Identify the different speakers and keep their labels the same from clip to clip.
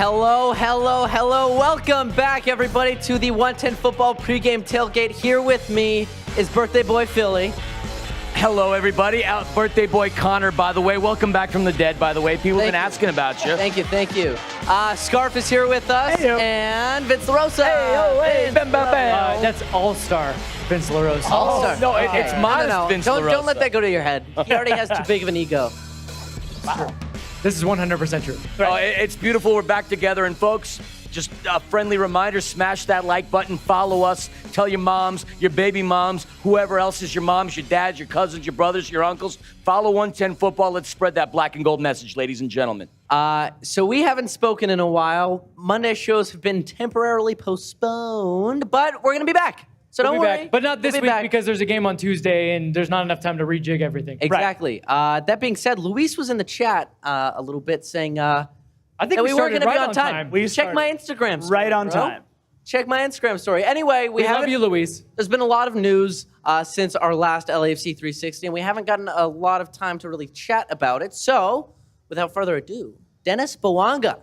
Speaker 1: Hello. Welcome back, everybody, to the 110 Football pregame tailgate. Here with me is birthday boy Philly.
Speaker 2: Hello, everybody. Birthday boy Connor, by the way. Welcome back from the dead, by the way. People have been asking about you.
Speaker 1: Thank you. Scarf is here with us.
Speaker 3: Hey-yo.
Speaker 1: And Vince LaRosa.
Speaker 3: That's All-Star Vince LaRosa.
Speaker 1: All-Star.
Speaker 2: No, it's modest Vince LaRosa.
Speaker 1: Don't let that go to your head. He already has too big of an ego.
Speaker 3: Wow. This is 100% true.
Speaker 2: Oh, it's beautiful. We're back together. And, folks, just a friendly reminder, smash that like button, follow us, tell your moms, your baby moms, whoever else is your moms, your dads, your cousins, your brothers, your uncles. Follow 110 Football. Let's spread that black and gold message, ladies and gentlemen.
Speaker 1: So we haven't spoken in a while. Monday shows have been temporarily postponed, but we're going to be back. So don't worry.
Speaker 3: But not this week because there's a game on Tuesday and there's not enough time to rejig everything.
Speaker 1: Exactly. Right. That being said, Luis was in the chat a little bit saying
Speaker 3: I think
Speaker 1: we weren't going to be on time.
Speaker 3: Check
Speaker 1: my Instagram story,
Speaker 3: right on time.
Speaker 1: Check my Instagram story. Anyway, we
Speaker 3: love you, Luis.
Speaker 1: There's been a lot of news since our last LAFC 360, and we haven't gotten a lot of time to really chat about it. So, without further ado, Dennis Bouanga,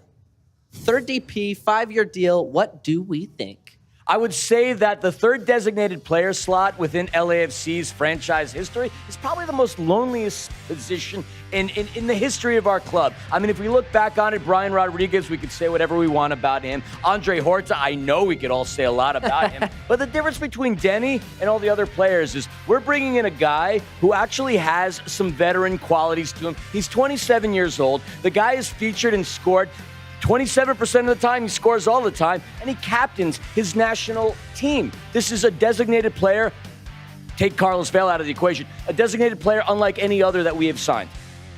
Speaker 1: third DP, 5-year deal. What do we think?
Speaker 2: I would say that the third designated player slot within LAFC's franchise history is probably the most loneliest position in the history of our club. I mean, if we look back on it, Brian Rodriguez, we could say whatever we want about him. Andre Horta, I know we could all say a lot about him. But the difference between Denny and all the other players is we're bringing in a guy who actually has some veteran qualities to him. He's 27 years old. The guy is featured and scored 27% of the time, he scores all the time, and he captains his national team. This is a designated player. Take Carlos Vela out of the equation. A designated player unlike any other that we have signed.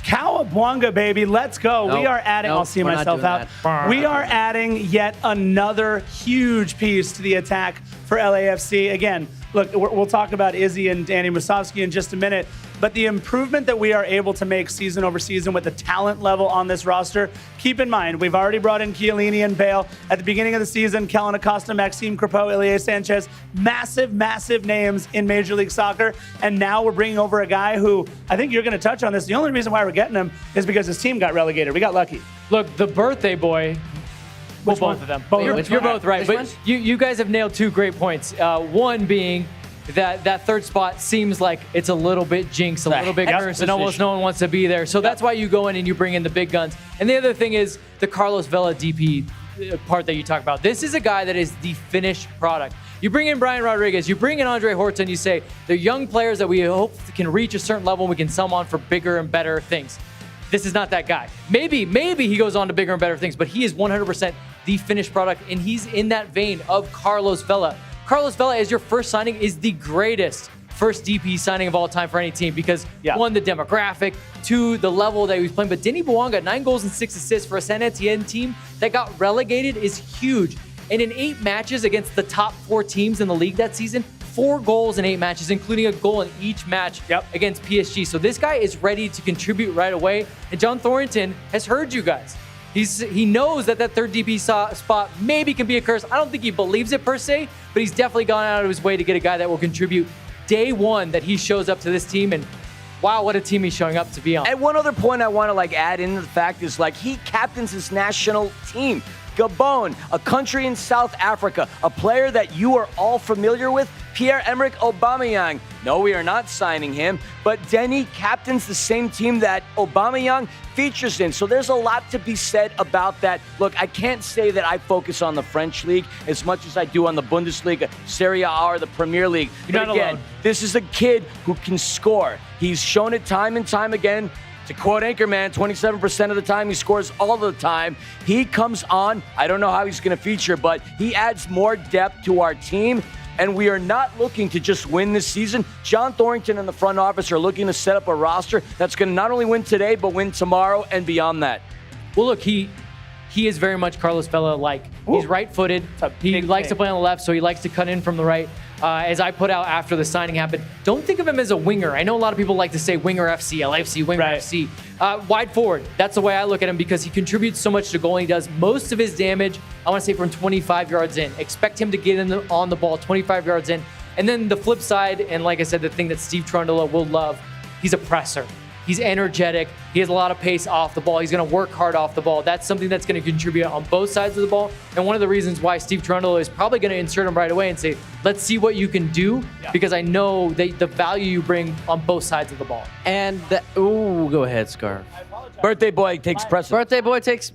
Speaker 4: Kalopsis, baby, let's go. We are adding, I'll see myself out. We are adding yet another huge piece to the attack for LAFC. Again, look, we'll talk about Izzy and Danny Musovski in just a minute, but the improvement that we are able to make season over season with the talent level on this roster, keep in mind, we've already brought in Chiellini and Bale. At the beginning of the season, Kellen Acosta, Maxime Crepeau, Ilie Sanchez, massive names in Major League Soccer. And now we're bringing over a guy who, I think you're going to touch on this. The only reason why we're getting him is because his team got relegated. We got lucky.
Speaker 3: Look, the birthday boy. Both of them. You're both right. But you guys have nailed two great points. One being that third spot seems like it's a little bit jinx, a little bit cursed, and almost no one wants to be there. So that's why you go in and you bring in the big guns. And the other thing is the Carlos Vela DP part that you talk about. This is a guy that is the finished product. You bring in Brian Rodriguez, you bring in Andre Horta, and you say they're young players that we hope can reach a certain level and we can sell them on for bigger and better things. This is not that guy. Maybe he goes on to bigger and better things, but he is 100% the finished product, and he's in that vein of Carlos Vela. Carlos Vela, as your first signing, is the greatest first DP signing of all time for any team because, one, the demographic, two, the level that he was playing. But Denny Bouanga, 9 goals and 6 assists for a San Etienne team that got relegated is huge. And in 8 matches against the top 4 teams in the league that season, 4 goals in 8 matches, including a goal in each match against PSG. So this guy is ready to contribute right away. And John Thornton has heard you guys. He knows that third DP spot maybe can be a curse. I don't think he believes it per se, but he's definitely gone out of his way to get a guy that will contribute day one that he shows up to this team. And wow, what a team he's showing up to be on.
Speaker 2: And one other point I want to add in the fact is he captains his national team. Gabon, a country in South Africa, a player that you are all familiar with, Pierre-Emerick Aubameyang. No, we are not signing him, but Denny captains the same team that Aubameyang features in. So there's a lot to be said about that. Look, I can't say that I focus on the French league as much as I do on the Bundesliga, Serie A, or the Premier League.
Speaker 3: You're not alone.
Speaker 2: This is a kid who can score. He's shown it time and time again. To quote Anchorman, 27% of the time he scores all the time. He comes on. I don't know how he's going to feature, but he adds more depth to our team. And we are not looking to just win this season. John Thornton and the front office are looking to set up a roster that's going to not only win today, but win tomorrow and beyond that.
Speaker 3: Well, look, he is very much Carlos Vela-like. He's right-footed. He likes to play on the left, so he likes to cut in from the right. As I put out after the signing happened, don't think of him as a winger. I know a lot of people like to say winger FC, LAFC, winger FC. Wide forward, that's the way I look at him because he contributes so much to goal. He does most of his damage, I want to say, from 25 yards in. Expect him to get on the ball 25 yards in. And then the flip side, and like I said, the thing that Steve Trundle will love, he's a presser. He's energetic. He has a lot of pace off the ball. He's going to work hard off the ball. That's something that's going to contribute on both sides of the ball. And one of the reasons why Steve Trundle is probably going to insert him right away and say, let's see what you can do, because I know that the value you bring on both sides of the ball.
Speaker 1: And go ahead, Scarf.
Speaker 2: Birthday boy takes precedence.
Speaker 1: Birthday boy takes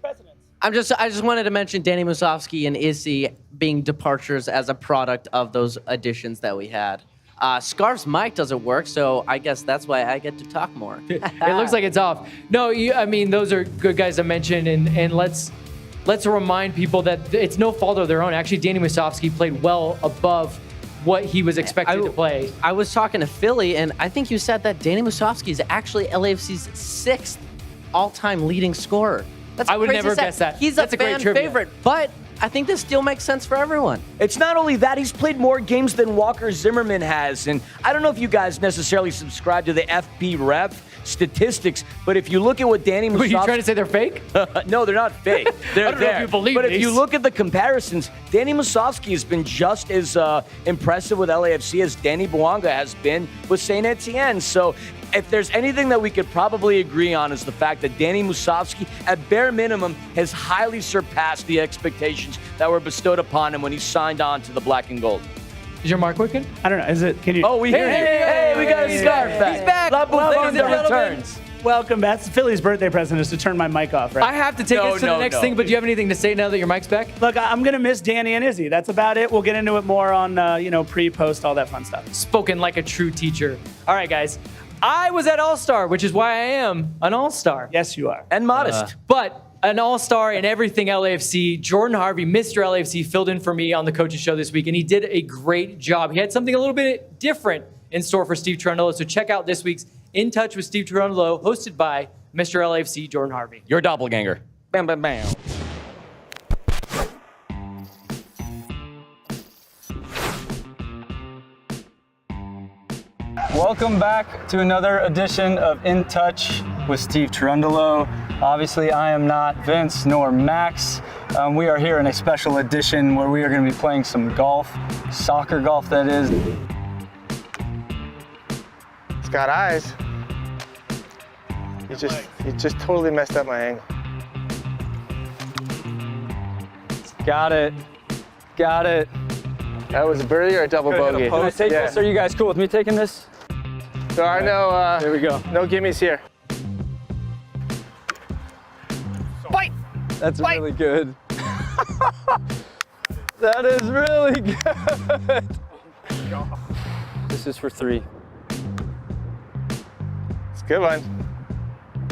Speaker 4: precedence.
Speaker 1: I just wanted to mention Danny Musovski and Izzy being departures as a product of those additions that we had. Scarf's mic doesn't work, so I guess that's why I get to talk more.
Speaker 3: It looks like it's off. No, I mean, those are good guys to mention, and let's remind people that it's no fault of their own. Actually, Danny Musovski played well above what he was expected to play.
Speaker 1: I was talking to Philly, and I think you said that Danny Musovski is actually LAFC's 6th all-time leading scorer. That's
Speaker 3: I would
Speaker 1: crazy
Speaker 3: never
Speaker 1: stat.
Speaker 3: guess that.
Speaker 1: He's
Speaker 3: That's
Speaker 1: a
Speaker 3: a great
Speaker 1: fan
Speaker 3: trivia.
Speaker 1: favorite, but I think this still makes sense for everyone.
Speaker 2: It's not only that, he's played more games than Walker Zimmerman has. And I don't know if you guys necessarily subscribe to the FP Ref statistics, but if you look at what Danny Musovski...
Speaker 3: Are you trying to say they're fake?
Speaker 2: No, they're not fake. They're
Speaker 3: I don't know if
Speaker 2: there.
Speaker 3: you believe
Speaker 2: But if
Speaker 3: these.
Speaker 2: you look at the comparisons, Danny Musovski has been just as impressive with LAFC as Danny Bouanga has been with Saint Etienne. So if there's anything that we could probably agree on is the fact that Danny Musovski, at bare minimum, has highly surpassed the expectations that were bestowed upon him when he signed on to the black and gold.
Speaker 3: Is your mark working?
Speaker 4: I don't know. Is it? Can you?
Speaker 2: Oh, we hear you. Hey, we got a scarf back.
Speaker 1: He's back.
Speaker 2: La
Speaker 1: Ladies and
Speaker 2: Bouffante
Speaker 1: gentlemen.
Speaker 2: returns.
Speaker 4: Welcome back. It's Philly's birthday present is to turn my mic off, right?
Speaker 3: I have to take us to the next thing, but do you have anything to say now that your mic's back?
Speaker 4: Look, I'm going to miss Danny and Izzy. That's about it. We'll get into it more on, pre, post, all that fun stuff.
Speaker 3: Spoken like a true teacher. All right, guys. I was at All-Star, which is why I am an All-Star.
Speaker 4: Yes, you are.
Speaker 2: And modest.
Speaker 3: But an all-star in everything LAFC. Jordan Harvey, Mr. LAFC, filled in for me on the coach's show this week, and he did a great job. He had something a little bit different in store for Steve Trundle. So check out this week's In Touch with Steve Trundle, hosted by Mr. LAFC, Jordan Harvey.
Speaker 2: Your doppelganger. Bam, bam, bam.
Speaker 5: Welcome back to another edition of In Touch with Steve Trundle. Obviously, I am not Vince nor Max. We are here in a special edition where we are going to be playing some golf, soccer golf that is.
Speaker 6: It's got eyes. You just totally messed up my angle.
Speaker 5: Got it. Got it.
Speaker 6: That was a birdie or a double bogey?
Speaker 5: Can I take this? Are you guys cool with me taking this?
Speaker 6: There are no,
Speaker 5: There we go.
Speaker 6: no gimmies here. Bite!
Speaker 5: That's
Speaker 6: Bite.
Speaker 5: really good. That is really good. This is for 3.
Speaker 6: It's a good one.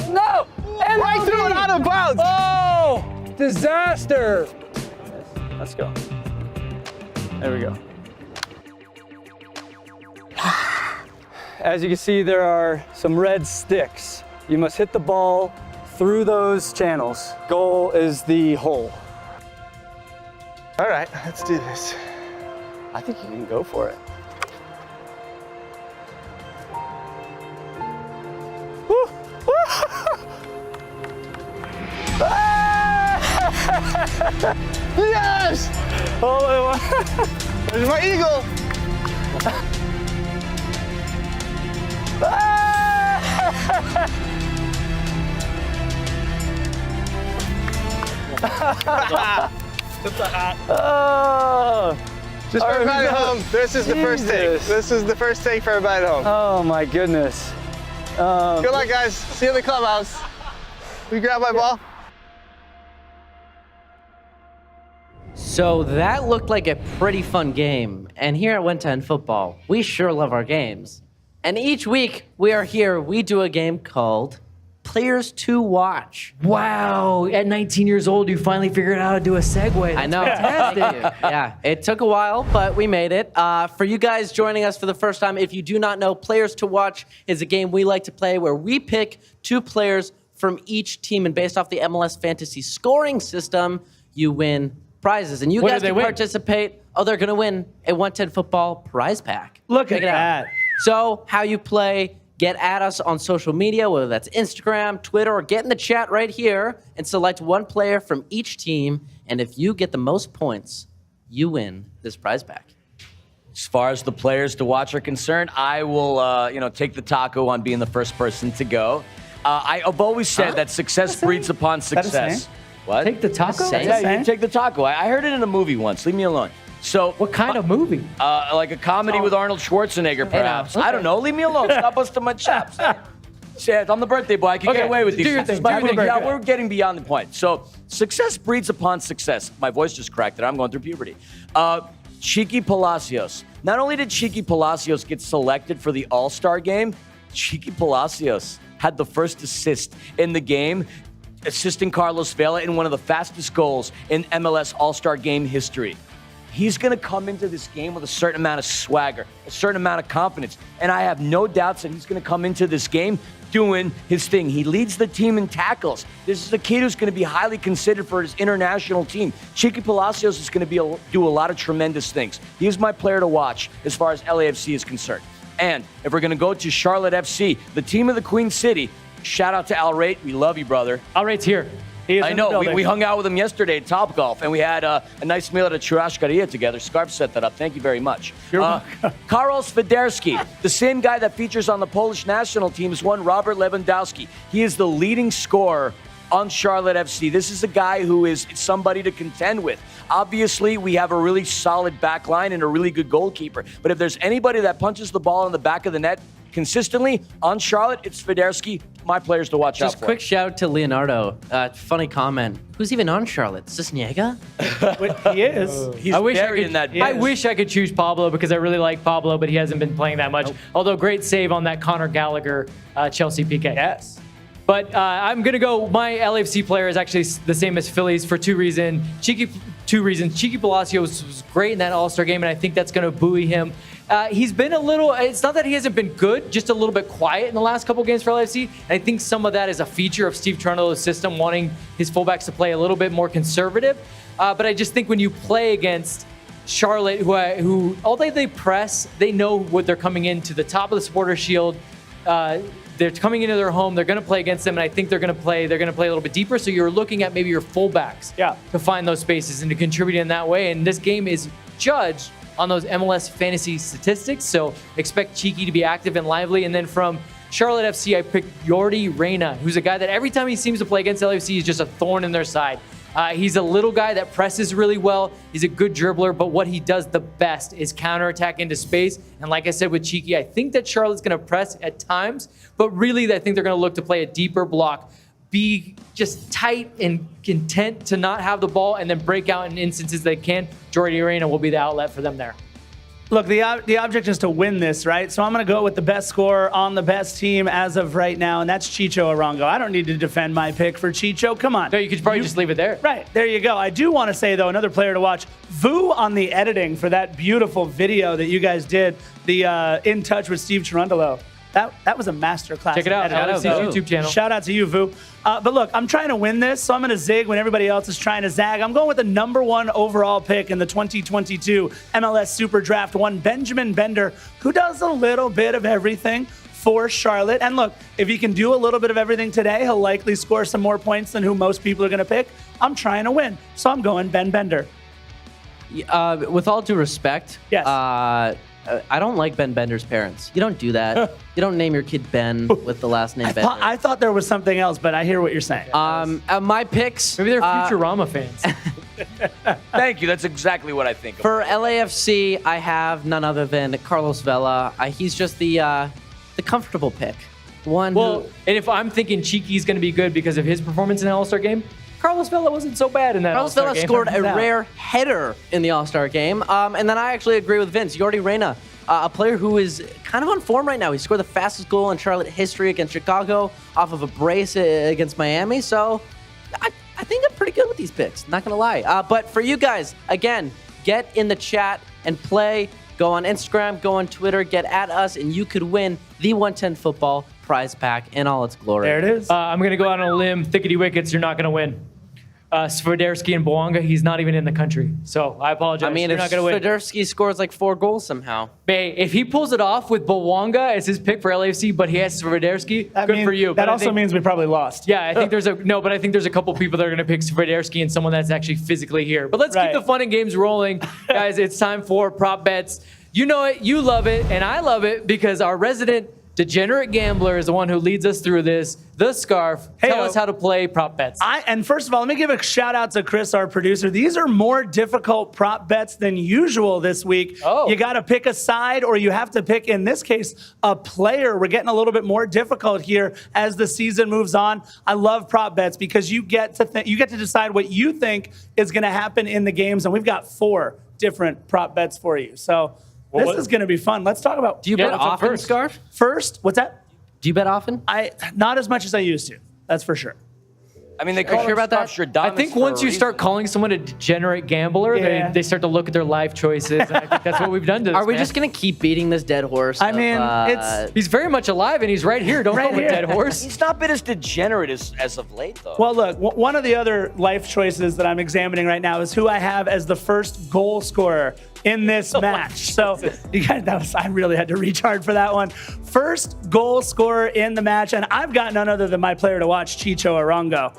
Speaker 5: No! And
Speaker 6: Right through it, out of bounds!
Speaker 5: Oh! Disaster! Let's go. There we go. As you can see, there are some red sticks. You must hit the ball through those channels. Goal is the hole.
Speaker 6: All right, let's do this.
Speaker 5: I think you can go for it.
Speaker 6: Yes!
Speaker 5: Oh,
Speaker 6: There's my eagle! Just for everybody at home, this is the first take.
Speaker 5: Jesus.
Speaker 6: This is the first take for everybody at home.
Speaker 5: oh my goodness.
Speaker 6: Good luck, guys. See you in the clubhouse. Will you grab my ball?
Speaker 1: So that looked like a pretty fun game. And here at 110 Football, we sure love our games. And each week we are here, we do a game called Players to Watch.
Speaker 3: Wow. At 19 years old, you finally figured out how to do a segue.
Speaker 1: I know. Thank you. Yeah, it took a while, but we made it. For you guys joining us for the first time, if you do not know, Players to Watch is a game we like to play where we pick 2 players from each team, and based off the MLS fantasy scoring system, you win prizes. And you
Speaker 3: What
Speaker 1: guys
Speaker 3: do they
Speaker 1: can
Speaker 3: win?
Speaker 1: participate. Oh, they're going to win a 110 Football prize pack.
Speaker 4: Look
Speaker 1: Check
Speaker 4: at
Speaker 1: it out.
Speaker 4: that.
Speaker 1: So how you play, get at us on social media, whether that's Instagram, Twitter, or get in the chat right here and select 1 player from each team. And if you get the most points, you win this prize pack.
Speaker 2: As far as the players to watch are concerned, I will, take the taco on being the first person to go. I've always said that success breeds upon success. What?
Speaker 3: Take the taco?
Speaker 2: Yeah, you take the taco. I heard it in a movie once. Leave me alone. So,
Speaker 3: What kind of movie?
Speaker 2: like a comedy with Arnold Schwarzenegger, perhaps.
Speaker 3: Okay.
Speaker 2: I don't know. Leave me alone. Stop busting my chops. Shit, I'm the birthday boy. I can get away with these
Speaker 3: do your
Speaker 2: things.
Speaker 3: thing.
Speaker 2: But
Speaker 3: Do your thing.
Speaker 2: yeah, we're getting beyond the point. So, success breeds upon success. My voice just cracked it. I'm going through puberty. Cheeky Palacios. Not only did Cheeky Palacios get selected for the All-Star game, Cheeky Palacios had the first assist in the game, assisting Carlos Vela in one of the fastest goals in MLS All-Star game history. He's going to come into this game with a certain amount of swagger, a certain amount of confidence, and I have no doubts that he's going to come into this game doing his thing. He leads the team in tackles. This is a kid who's going to be highly considered for his international team. Cheeky Palacios is going to do a lot of tremendous things. He is my player to watch as far as LAFC is concerned. And if we're going to go to Charlotte FC, the team of the Queen City, shout out to Al Rate. We love you, brother.
Speaker 3: Al Rate's here.
Speaker 2: I know. We hung out with him yesterday at Topgolf, and we had a nice meal at a churrascaria together. Scarf set that up. Thank you very much. Karol Swiderski, the same guy that features on the Polish national team, is one Robert Lewandowski. He is the leading scorer on Charlotte FC. This is a guy who is somebody to contend with. Obviously, we have a really solid back line and a really good goalkeeper. But if there's anybody that punches the ball in the back of the net consistently on Charlotte, it's Swiderski. My players to watch out for.
Speaker 1: Just quick shout out to Leonardo. Funny comment. Who's even on Charlotte? Cisniega?
Speaker 4: He is.
Speaker 2: He's
Speaker 3: I wish
Speaker 2: I
Speaker 3: wish I could choose Pablo because I really like Pablo, but he hasn't been playing that much. Although great save on that Connor Gallagher Chelsea PK.
Speaker 4: Yes.
Speaker 3: But I'm going to go, my LAFC player is actually the same as Philly's for two reasons. Cheeky Palacios was great in that All-Star game, and I think that's going to buoy him. He's been a little, it's not that he hasn't been good, just a little bit quiet in the last couple games for LAFC. And I think some of that is a feature of Steve Cherundolo's system, wanting his fullbacks to play a little bit more conservative. But I just think when you play against Charlotte, who although they press, they know what they're coming into the top of the supporter shield. They're coming into their home. They're going to play against them, and I think they're going to play a little bit deeper. So you're looking at maybe your fullbacks to find those spaces and to contribute in that way. And this game is judged on those MLS fantasy statistics. So expect Cheeky to be active and lively. And then from Charlotte FC, I picked Yordi Reyna, who's a guy that every time he seems to play against LAFC, he's just a thorn in their side. He's a little guy that presses really well. He's a good dribbler, but what he does the best is counterattack into space. And like I said with Cheeky, I think that Charlotte's going to press at times, but really I think they're going to look to play a deeper block, be just tight and content to not have the ball, and then break out in instances they can. Yordi Reyna will be the outlet for them there.
Speaker 4: Look, the object is to win this, right? So I'm going to go with the best scorer on the best team as of right now, and that's Chicho Arango. I don't need to defend my pick for Chicho. Come on.
Speaker 3: No, you could probably just leave it there.
Speaker 4: Right, there you go. I do want to say, though, another player to watch, Vu on the editing for that beautiful video that you guys did, the In Touch with Steve Cherundolo. That was a masterclass.
Speaker 3: Check it out. LAFC's YouTube channel.
Speaker 4: Shout out to you, Vu. But look, I'm trying to win this, so I'm going to zig when everybody else is trying to zag. I'm going with the #1 overall pick in the 2022 MLS Super Draft, one Benjamin Bender, who does a little bit of everything for Charlotte. And look, if he can do a little bit of everything today, he'll likely score some more points than who most people are going to pick. I'm trying to win, so I'm going Ben Bender.
Speaker 1: With all due respect,
Speaker 4: yes.
Speaker 1: I don't like Ben Bender's parents. You don't do that. You don't name your kid Ben with the last name Bender.
Speaker 4: I thought there was something else, but I hear what you're saying.
Speaker 1: My picks.
Speaker 3: Maybe they're Futurama fans.
Speaker 2: Thank you. That's exactly what I think of.
Speaker 1: For LAFC, I have none other than Carlos Vela. He's just the comfortable pick. And
Speaker 3: if I'm thinking Cheeky's going to be good because of his performance in the All-Star game, Carlos Vela wasn't so bad in that All-Star game.
Speaker 1: Carlos Vela scored a rare header in the All-Star game. And then I actually agree with Vince. Yordi Reyna, a player who is kind of on form right now. He scored the fastest goal in Charlotte history against Chicago off of a brace against Miami. So I think I'm pretty good with these picks, not going to lie. But for you guys, again, get in the chat and play. Go on Instagram, go on Twitter, get at us, and you could win the 110 Football prize pack in all its glory.
Speaker 4: There it is.
Speaker 3: I'm going to go out on a limb. Thickety wickets, you're not going to win. Swiderski and Bouanga, he's not even in the country. So I apologize.
Speaker 1: I mean,
Speaker 3: you're
Speaker 1: if
Speaker 3: not going to win.
Speaker 1: Swiderski scores like 4 goals somehow.
Speaker 3: If he pulls it off with Bouanga as his pick for LAFC, but he has Swiderski, good for you.
Speaker 4: That also means we probably lost.
Speaker 3: Yeah, I think but I think there's a couple people that are going to pick Swiderski and someone that's actually physically here. But let's keep the fun and games rolling. Guys, it's time for prop bets. You know it, you love it, and I love it because our resident degenerate gambler is the one who leads us through this. The Scarf. Tell us how to play prop bets.
Speaker 4: And first of all, let me give a shout out to Chris, our producer. These are more difficult prop bets than usual this week. You got to pick a side, or you have to pick, in this case, a player. We're getting a little bit more difficult here as the season moves on. I love prop bets because you get to decide what you think is going to happen in the games, and we've got 4 different prop bets for you. So this is going to be fun. Let's talk about.
Speaker 1: Do you bet often, Scarf?
Speaker 4: First, what's that?
Speaker 1: Do you bet often?
Speaker 4: Not as much as I used to. That's for sure.
Speaker 2: I mean, they call
Speaker 1: sure about that?
Speaker 3: I think once you start calling someone a degenerate gambler, they start to look at their life choices. And I think that's what we've done to this
Speaker 1: Are we just going to keep beating this dead horse?
Speaker 4: I mean,
Speaker 3: he's very much alive, and he's right here. Don't call him a dead horse.
Speaker 2: He's not been as degenerate as of late, though.
Speaker 4: Well, look, one of the other life choices that I'm examining right now is who I have as the first goal scorer in this match. So you guys, I really had to recharge for that one. First goal scorer in the match, and I've got none other than my player to watch, Chicho Arango.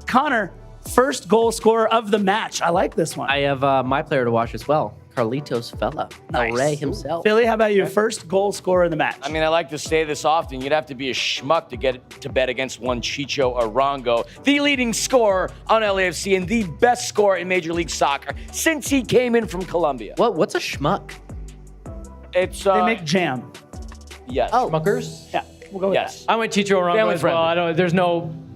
Speaker 4: Connor, first goal scorer of the match. I like this one.
Speaker 1: I have my player to watch as well, Carlitos Vela, El Rey himself.
Speaker 4: Philly, how about you? First goal scorer in the match.
Speaker 2: I mean, I like to say this often. You'd have to be a schmuck to get to bet against one Chicho Arango, the leading scorer on LAFC and the best scorer in Major League Soccer since he came in from Colombia.
Speaker 1: What's a schmuck?
Speaker 2: It's
Speaker 4: they make jam.
Speaker 2: Yes.
Speaker 3: Schmuckers?
Speaker 4: Yeah, we'll go with that.
Speaker 3: I went Chicho Arango
Speaker 2: Family
Speaker 3: as well.
Speaker 2: friendly.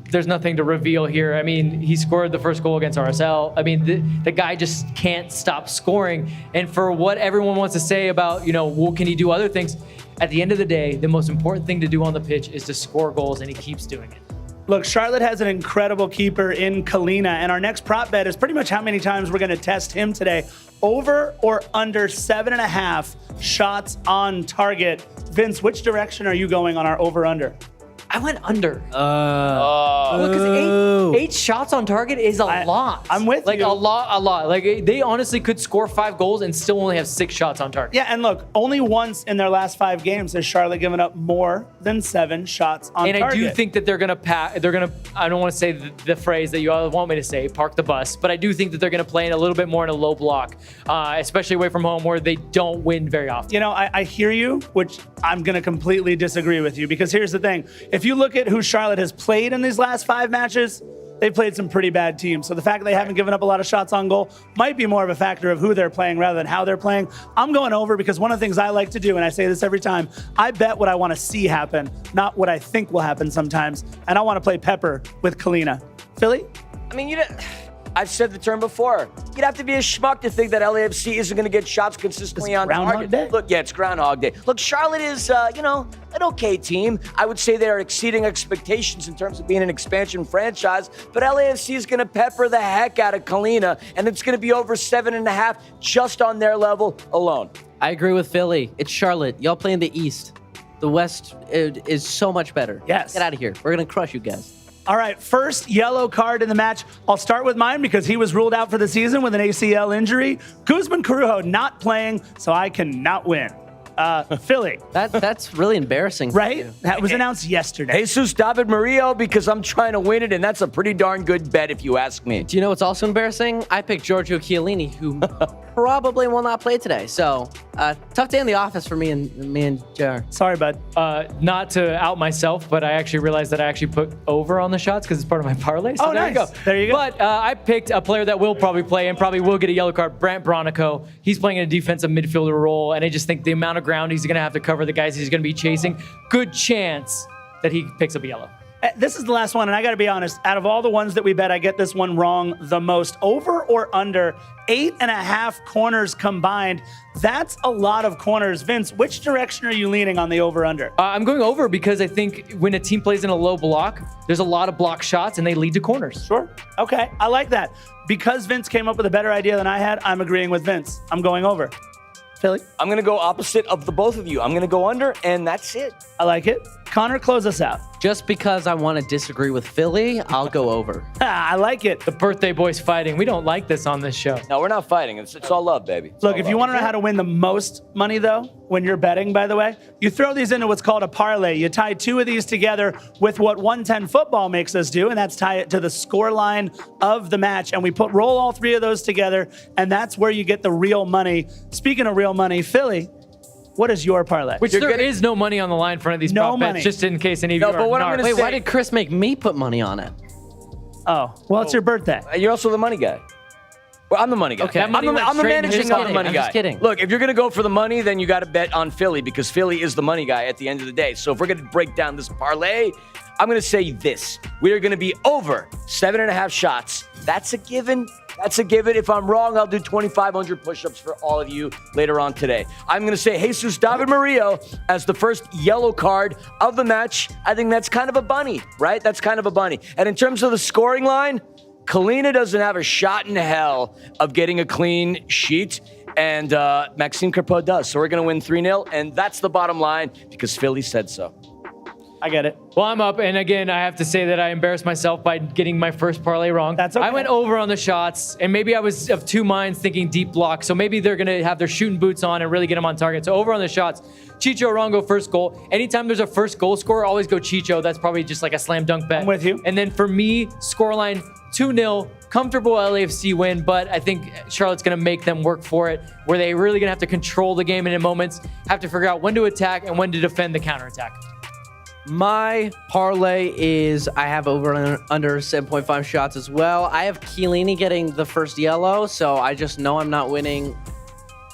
Speaker 3: There's nothing to reveal here. I mean, he scored the first goal against RSL. I mean, the guy just can't stop scoring. And for what everyone wants to say about, can he do other things? At the end of the day, the most important thing to do on the pitch is to score goals, and he keeps doing it.
Speaker 4: Look, Charlotte has an incredible keeper in Kalina, and our next prop bet is pretty much how many times we're going to test him today. Over or under 7.5 shots on target. Vince, which direction are you going on our over-under?
Speaker 3: I went under. Because 8 shots on target is a lot.
Speaker 4: I'm with you.
Speaker 3: A lot. Like, they honestly could score 5 goals and still only have 6 shots on target.
Speaker 4: Yeah, and look, only once in their last 5 games has Charlotte given up more than 7 shots on target.
Speaker 3: And I do think that they're going to I don't want to say the phrase that you all want me to say, park the bus, but I do think that they're going to play in a little bit more in a low block, especially away from home where they don't win very often.
Speaker 4: I hear you, which I'm going to completely disagree with you, because here's the thing. If you look at who Charlotte has played in these last 5 matches, they've played some pretty bad teams. So the fact that they haven't given up a lot of shots on goal might be more of a factor of who they're playing rather than how they're playing. I'm going over because one of the things I like to do, and I say this every time, I bet what I want to see happen, not what I think will happen sometimes. And I want to play Pepper with Kalina. Philly?
Speaker 2: I mean, I've said the term before. You'd have to be a schmuck to think that LAFC isn't going to get shots consistently on target.
Speaker 4: Day.
Speaker 2: Look, it's Groundhog Day. Look, Charlotte is, an okay team. I would say they're exceeding expectations in terms of being an expansion franchise, but LAFC is going to pepper the heck out of Kalina, and it's going to be over 7.5 just on their level alone.
Speaker 1: I agree with Philly. It's Charlotte. Y'all play in the East. The West is so much better.
Speaker 4: Yes.
Speaker 1: Get out of here. We're going to crush you guys.
Speaker 4: All right, first yellow card in the match. I'll start with mine because he was ruled out for the season with an ACL injury. Guzman Corujo not playing, so I cannot win. Philly.
Speaker 1: That's really embarrassing.
Speaker 4: Right? That was announced yesterday.
Speaker 2: Jesus David Murillo, because I'm trying to win it, and that's a pretty darn good bet if you ask me.
Speaker 1: Do you know what's also embarrassing? I picked Giorgio Chiellini, who probably will not play today. So tough day in the office for me and Jar.
Speaker 4: Sorry, bud.
Speaker 3: Not to out myself, but I actually realized that I actually put over on the shots because it's part of my parlay. So there you go.
Speaker 4: There you go.
Speaker 3: But I picked a player that will probably play and probably will get a yellow card, Brant Bronico. He's playing in a defensive midfielder role, and I just think the amount of ground he's going to have to cover the guys he's going to be chasing, good chance that he picks up a yellow.
Speaker 4: This is the last one, and I got to be honest. Out of all the ones that we bet, I get this one wrong the most. Over or under 8.5 corners combined. That's a lot of corners. Vince, which direction are you leaning on the over-under?
Speaker 3: I'm going over because I think when a team plays in a low block, there's a lot of block shots, and they lead to corners.
Speaker 4: Sure. Okay, I like that. Because Vince came up with a better idea than I had, I'm agreeing with Vince. I'm going over. Philly?
Speaker 2: I'm going to go opposite of the both of you. I'm going to go under, and that's it.
Speaker 4: I like it. Connor, close us out.
Speaker 1: Just because I want to disagree with Philly, I'll go over.
Speaker 4: I like it.
Speaker 3: The birthday boys fighting. We don't like this on this show.
Speaker 2: No, we're not fighting. It's all love, baby. It's
Speaker 4: Look,
Speaker 2: all
Speaker 4: if you
Speaker 2: love.
Speaker 4: want to know how to win the most money, though, when you're betting, by the way, you throw these into what's called a parlay. You tie 2 of these together with what 110 football makes us do, and that's tie it to the score line of the match. And we roll all 3 of those together, and that's where you get the real money. Speaking of real money, Philly, what is your parlay?
Speaker 3: Which there is no money on the line for any of these prop bets, just in case any of you are narcs.
Speaker 1: Wait, why did Chris make me put money on it?
Speaker 4: Oh, well, it's your birthday.
Speaker 2: You're also the money guy. Well, I'm the money guy.
Speaker 1: Okay.
Speaker 2: I'm the managing of the money
Speaker 1: I'm
Speaker 2: guy.
Speaker 1: just kidding.
Speaker 2: Look, if you're going to go for the money, then you got to bet on Philly because Philly is the money guy at the end of the day. So if we're going to break down this parlay, I'm going to say this. We are going to be over 7.5 shots. That's a given. That's a given. If I'm wrong, I'll do 2,500 push-ups for all of you later on today. I'm going to say Jesus David Murillo as the first yellow card of the match. I think that's kind of a bunny, right? That's kind of a bunny. And in terms of the scoring line, Kalina doesn't have a shot in hell of getting a clean sheet, and Maxime Crepeau does. So we're going to win 3-0, and that's the bottom line because Philly said so.
Speaker 4: I get it.
Speaker 3: Well, I'm up, and again, I have to say that I embarrassed myself by getting my first parlay wrong.
Speaker 4: That's okay.
Speaker 3: I went over on the shots, and maybe I was of 2 minds thinking deep block, so maybe they're going to have their shooting boots on and really get them on target. So over on the shots, Chicho Arango first goal. Anytime there's a first goal scorer, always go Chicho. That's probably just like a slam dunk bet.
Speaker 4: I'm with you.
Speaker 3: And then for me, scoreline 2-0, comfortable LAFC win, but I think Charlotte's going to make them work for it, where they really going to have to control the game and in moments, have to figure out when to attack and when to defend the counterattack.
Speaker 1: My parlay is I have over and under 7.5 shots as well. I have Chiellini getting the first yellow, so I just know I'm not winning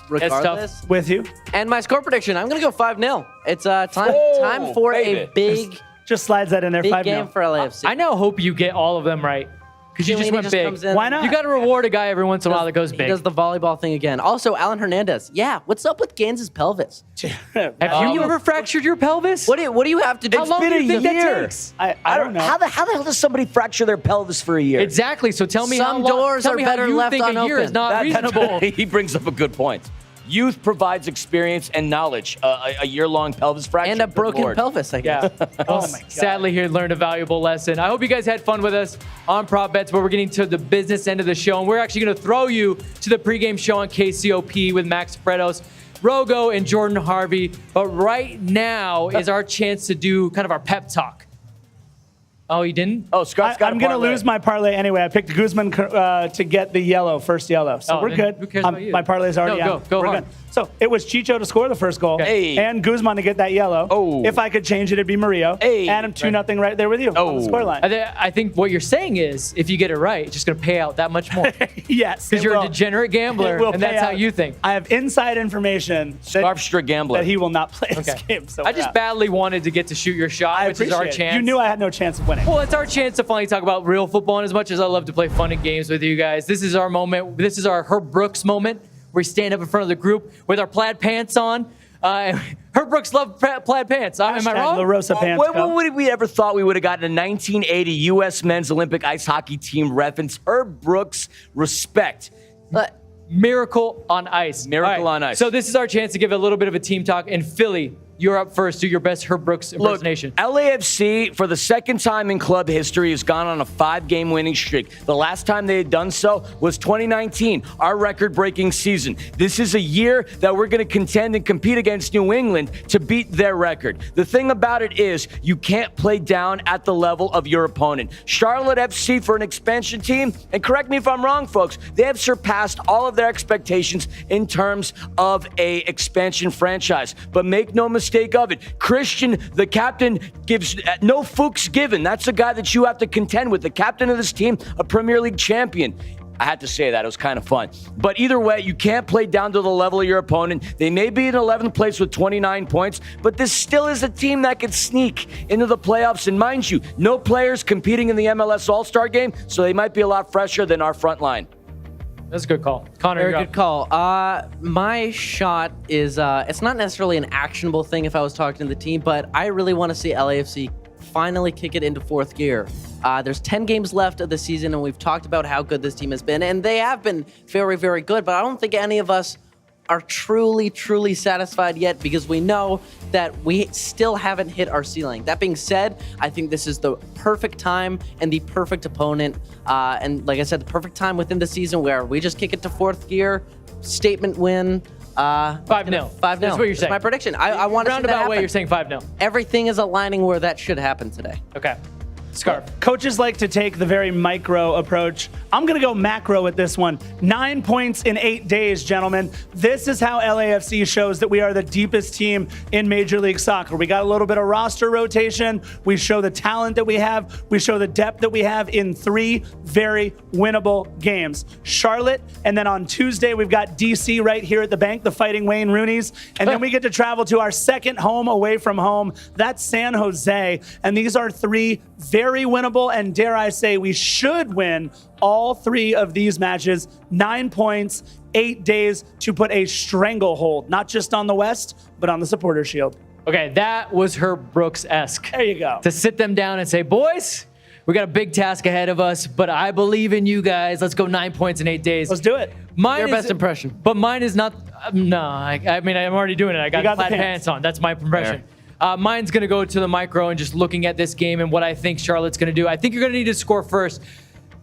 Speaker 1: regardless.
Speaker 4: With you.
Speaker 1: And my score prediction, I'm going to go 5-0. It's time for
Speaker 2: baby.
Speaker 1: a big,
Speaker 4: Just slides that in there.
Speaker 1: big
Speaker 4: 5-0.
Speaker 1: game for LAFC.
Speaker 3: I now hope you get all of them right. Because you just
Speaker 1: Chiellini
Speaker 3: went big.
Speaker 1: comes in.
Speaker 4: Why not?
Speaker 3: You got to reward a guy every once in a while that goes
Speaker 1: He
Speaker 3: big.
Speaker 1: does the volleyball thing again. Also, Alan Hernandez. Yeah, what's up with Gaines' pelvis?
Speaker 3: Have you ever fractured your pelvis?
Speaker 1: What do you have to do?
Speaker 3: How long do you think that takes?
Speaker 4: I don't know.
Speaker 2: How the hell does somebody fracture their pelvis for a year?
Speaker 3: Exactly. So tell me
Speaker 1: Some
Speaker 3: how long,
Speaker 1: doors
Speaker 3: tell
Speaker 1: are
Speaker 3: me how
Speaker 1: better
Speaker 3: you
Speaker 1: left
Speaker 3: think a year
Speaker 1: unopened.
Speaker 3: is not reasonable.
Speaker 2: He brings up a good point. Youth provides experience and knowledge. A year-long pelvis fracture.
Speaker 1: And a
Speaker 2: Good
Speaker 1: broken
Speaker 2: Lord.
Speaker 1: pelvis, I guess.
Speaker 3: Yeah.
Speaker 4: Oh my God.
Speaker 3: Sadly, he learned a valuable lesson. I hope you guys had fun with us on Prop Bets, where we're getting to the business end of the show. And we're actually going to throw you to the pregame show on KCOP with Max Fredos, Rogo, and Jordan Harvey. But right now is our chance to do kind of our pep talk. Oh, you didn't?
Speaker 2: Oh, Scott's got
Speaker 4: I'm going to lose my parlay anyway. I picked Guzman to get the first yellow. So
Speaker 3: Oh,
Speaker 4: we're
Speaker 3: then
Speaker 4: good.
Speaker 3: who cares about you?
Speaker 4: My parlay's already
Speaker 3: No,
Speaker 4: out.
Speaker 3: go
Speaker 4: We're
Speaker 3: hard.
Speaker 4: good. So it was Chicho to score the first goal
Speaker 2: Hey.
Speaker 4: and Guzman to get that yellow.
Speaker 2: Oh.
Speaker 4: If I could change it, it'd be Murillo.
Speaker 2: Hey.
Speaker 4: And I'm 2-0 right there with you on the scoreline.
Speaker 3: I think what you're saying is, if you get it right, it's just going to pay out that much more.
Speaker 4: Yes.
Speaker 3: Because
Speaker 4: it
Speaker 3: you're
Speaker 4: will.
Speaker 3: a degenerate gambler,
Speaker 4: It will
Speaker 3: and
Speaker 4: pay
Speaker 3: that's how
Speaker 4: out.
Speaker 3: you think.
Speaker 4: I have inside information
Speaker 2: Scarfstra gambler.
Speaker 4: that he will not play this
Speaker 3: Okay.
Speaker 4: game. So
Speaker 3: I just badly wanted to get to shoot your shot,
Speaker 4: I
Speaker 3: which is our
Speaker 4: appreciate it.
Speaker 3: chance.
Speaker 4: You knew I had no chance of winning.
Speaker 3: Well, it's our chance to finally talk about real football. And as much as I love to play fun and games with you guys, this is our moment. This is our Herb Brooks moment. We stand up in front of the group with our plaid pants on. Herb Brooks loved plaid pants. Am I
Speaker 4: Hashtag
Speaker 3: wrong?
Speaker 4: La Rosa pants.
Speaker 2: When would we ever thought we would have gotten a 1980 U.S. men's Olympic ice hockey team reference? Herb Brooks, respect.
Speaker 3: Miracle on ice.
Speaker 2: Miracle
Speaker 3: All
Speaker 2: on ice.
Speaker 3: So this is our chance to give a little bit of a team talk. In Philly, you're up first. Do your best Herb Brooks impersonation.
Speaker 2: Look, LAFC, for the second time in club history, has gone on a 5-game winning streak. The last time they had done so was 2019, our record-breaking season. This is a year that we're going to contend and compete against New England to beat their record. The thing about it is you can't play down at the level of your opponent. Charlotte FC, for an expansion team, and correct me if I'm wrong, folks, they have surpassed all of their expectations in terms of a expansion franchise. But make no mistake of it, Christian, the captain, gives no fuchs given. That's the guy that you have to contend with. The captain of this team, a Premier League champion. I had to say that. It was kind of fun. But either way, you can't play down to the level of your opponent. They may be in 11th place with 29 points, but this still is a team that could sneak into the playoffs. And mind you, no players competing in the MLS All-Star game, so they might be a lot fresher than our front line.
Speaker 3: That's a good call. Connor,
Speaker 1: Very
Speaker 3: you're
Speaker 1: good
Speaker 3: up.
Speaker 1: call. My shot is, it's not necessarily an actionable thing if I was talking to the team, but I really want to see LAFC finally kick it into fourth gear. There's 10 games left of the season, and we've talked about how good this team has been, and they have been very, very good, but I don't think any of us are truly, truly satisfied yet because we know that we still haven't hit our ceiling. That being said, I think this is the perfect time and the perfect opponent. And like I said, the perfect time within the season where we just kick it to fourth gear, statement win.
Speaker 3: 5-0. 5-0. That's what you're saying.
Speaker 1: That's my prediction. I want to see that
Speaker 3: Roundabout
Speaker 1: happen.
Speaker 3: way, you're saying 5-0.
Speaker 1: Everything is aligning where that should happen today.
Speaker 3: Okay. Scarf.
Speaker 4: Coaches like to take the very micro approach. I'm going to go macro with this one. 9 points in 8 days, gentlemen. This is how LAFC shows that we are the deepest team in Major League Soccer. We got a little bit of roster rotation. We show the talent that we have. We show the depth that we have in 3 very winnable games. Charlotte, and then on Tuesday, we've got DC right here at the Banc, the Fighting Wayne Rooneys. And then we get to travel to our second home away from home. That's San Jose. And these are 3 very winnable, and dare I say, we should win all 3 of these matches. 9 points, 8 days to put a stranglehold, not just on the West, but on the Supporter Shield.
Speaker 3: Okay, that was Herb Brooks-esque.
Speaker 4: There you go.
Speaker 3: To sit them down and say, boys, we got a big task ahead of us, but I believe in you guys. Let's go 9 points in 8 days.
Speaker 4: Let's do it.
Speaker 1: Your best impression.
Speaker 3: But mine is not, I mean, I'm already doing it. I got plaid pants on. That's my impression. Mine's going to go to the micro and just looking at this game and what I think Charlotte's going to do. I think you're going to need to score first.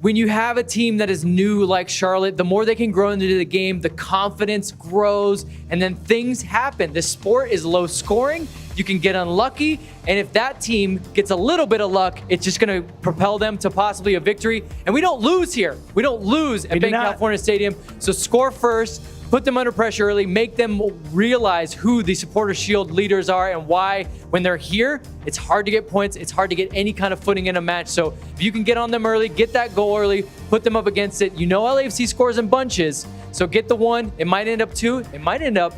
Speaker 3: When you have a team that is new like Charlotte, the more they can grow into the game, the confidence grows, and then things happen. The sport is low scoring. You can get unlucky, and if that team gets a little bit of luck, it's just going to propel them to possibly a victory. And we don't lose here. We don't lose at Banc California Stadium. So score first. Put them under pressure early, make them realize who the Supporter Shield leaders are and why when they're here, it's hard to get points. It's hard to get any kind of footing in a match. So if you can get on them early, get that goal early, put them up against it. You know LAFC scores in bunches, so get the 1. It might end up 2. It might end up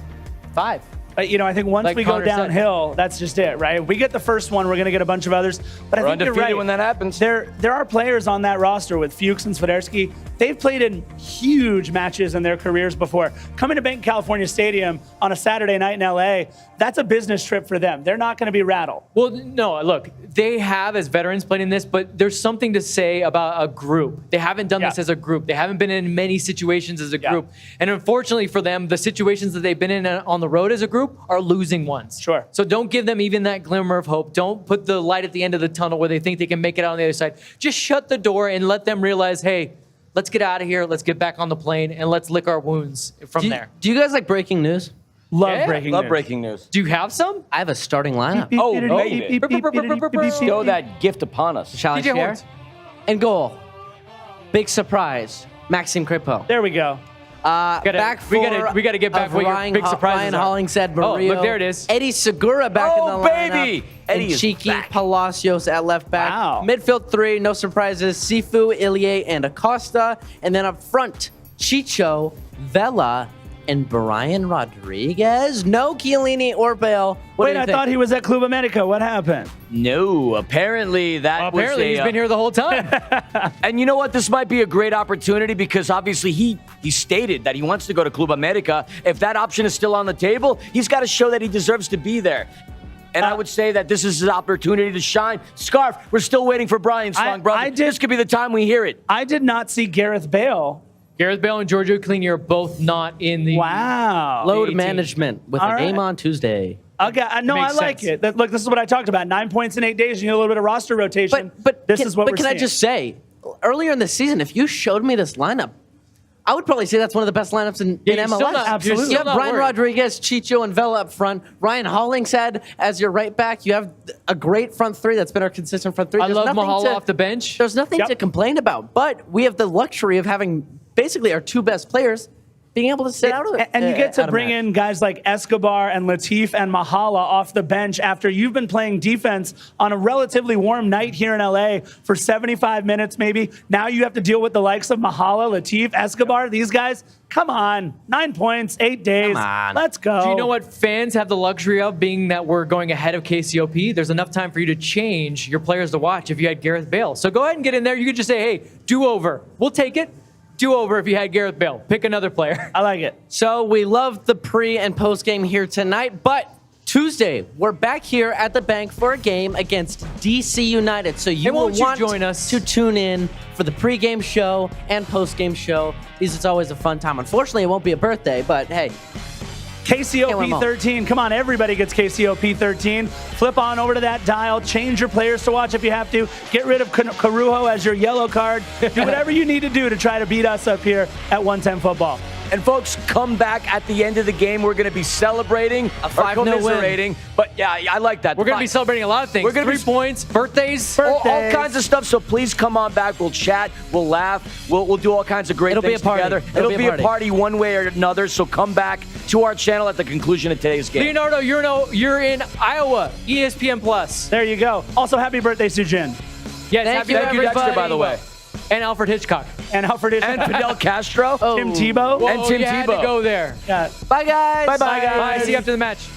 Speaker 3: 5.
Speaker 4: I think once we go downhill, that's just it, right? If we get the first one, we're going to get a bunch of others. But I think you're right.
Speaker 2: When that happens.
Speaker 4: There are players on that roster with Fuchs and Swiderski. They've played in huge matches in their careers before. Coming to Banc California Stadium on a Saturday night in LA, that's a business trip for them. They're not going to be rattled.
Speaker 3: Well, no, look, they have as veterans played in this, but there's something to say about a group. They haven't done this as a group. They haven't been in many situations as a group. And unfortunately for them, the situations that they've been in on the road as a group are losing ones.
Speaker 4: Sure.
Speaker 3: So don't give them even that glimmer of hope. Don't put the light at the end of the tunnel where they think they can make it out on the other side. Just shut the door and let them realize, hey, let's get out of here. Let's get back on the plane and let's lick our wounds from there.
Speaker 1: Do you guys like breaking news?
Speaker 4: Love breaking news.
Speaker 3: Do you have some?
Speaker 1: I have a starting lineup.
Speaker 2: Oh, baby. Bestow that gift upon us.
Speaker 1: Shall I
Speaker 3: DJ
Speaker 1: share?
Speaker 3: Horns.
Speaker 1: And goal. Big surprise. Maxime Crépeau.
Speaker 4: There we go.
Speaker 1: Back for
Speaker 3: we gotta get back what your big surprises
Speaker 1: Ryan
Speaker 3: are.
Speaker 1: Hollingshead, Murillo.
Speaker 3: Oh, look, there it is.
Speaker 1: Eddie Segura back in the lineup.
Speaker 2: Baby! Eddie
Speaker 1: and
Speaker 2: is
Speaker 1: Cheeky
Speaker 2: back.
Speaker 1: Palacios at left back.
Speaker 4: Wow.
Speaker 1: Midfield 3, no surprises. Sifu, Ilie, and Acosta. And then up front, Chicho, Vela, and Brian Rodriguez. No Chiellini or Bale.
Speaker 4: Wait, I thought he was at Club America. What happened?
Speaker 2: No, apparently
Speaker 3: He's been here the whole time.
Speaker 2: And you know what? This might be a great opportunity because obviously he stated that he wants to go to Club America. If that option is still on the table, he's got to show that he deserves to be there. And I would say that this is his opportunity to shine. Scarf, we're still waiting for Brian's song, brother. This could be the time we hear it.
Speaker 4: I did not see Gareth Bale.
Speaker 3: Gareth Bale and Giorgio Chiellini are both not in the
Speaker 1: Load
Speaker 3: 18.
Speaker 1: management with a game on Tuesday.
Speaker 4: Okay, no, I like it. Look, this is what I talked about. 9 points in 8 days. You need a little bit of roster rotation.
Speaker 1: But
Speaker 4: this is what we're
Speaker 1: can
Speaker 4: seeing.
Speaker 1: I just say, earlier in the season, if you showed me this lineup, I would probably say that's one of the best lineups in
Speaker 3: you're
Speaker 1: MLS.
Speaker 3: still not-
Speaker 4: Absolutely.
Speaker 3: you're
Speaker 1: You
Speaker 3: still
Speaker 1: have
Speaker 3: not
Speaker 1: Brian
Speaker 3: worried.
Speaker 1: Rodriguez, Chicho, and Vela up front. Ryan Hollingshead as your right back. You have a great front 3 that's been our consistent front 3.
Speaker 3: I
Speaker 1: There's
Speaker 3: love
Speaker 1: nothing
Speaker 3: Mahala
Speaker 1: to-
Speaker 3: off the bench.
Speaker 1: There's nothing to complain about, but we have the luxury of having basically our 2 best players being able to sit out of it.
Speaker 4: And you get to bring in guys like Escobar and Latif and Mahala off the bench after you've been playing defense on a relatively warm night here in LA for 75 minutes maybe. Now you have to deal with the likes of Mahala, Latif, Escobar, these guys. Come on. 9 points, 8 days.
Speaker 1: Come on.
Speaker 4: Let's go.
Speaker 3: Do you know what fans have the luxury of, being that we're going ahead of KCOP? There's enough time for you to change your players to watch if you had Gareth Bale. So go ahead and get in there. You could just say, hey, do-over. We'll take it. Do-over if you had Gareth Bale. Pick another player.
Speaker 4: I like it.
Speaker 1: So we love the pre and post game here tonight, but Tuesday we're back here at the Banc for a game against DC United. So you will want
Speaker 3: join us
Speaker 1: to tune in for the pre-game show and post-game show because it's always a fun time. Unfortunately, it won't be a birthday, but hey,
Speaker 4: KCOP13. Come on, everybody gets KCOP13. Flip on over to that dial. Change your players to watch if you have to. Get rid of Carujo as your yellow card. Do whatever you need to do to try to beat us up here at 110 Football.
Speaker 2: And folks, come back at the end of the game. We're going to be celebrating
Speaker 1: a 5-0
Speaker 2: commiserating. But yeah, I like that.
Speaker 3: We're going to be celebrating a lot of things. We're going to 3 points, birthdays.
Speaker 2: All kinds of stuff. So please come on back. We'll chat. We'll laugh. We'll do all kinds of great things together. It'll be a party one way or another. So come back to our channel at the conclusion of today's game.
Speaker 3: Leonardo, you're in Iowa, ESPN Plus.
Speaker 4: There you go. Also, happy birthday, Sujin.
Speaker 3: Yes,
Speaker 2: thank you, Dexter, by the way.
Speaker 3: And Alfred Hitchcock.
Speaker 4: And Alfred Hitchcock.
Speaker 2: And Fidel Castro.
Speaker 4: Tim Tebow.
Speaker 3: Whoa,
Speaker 2: and Tim
Speaker 3: Tebow. Had to go there.
Speaker 4: Yeah.
Speaker 1: Bye, guys.
Speaker 4: Bye, guys.
Speaker 3: Bye. See you after the match.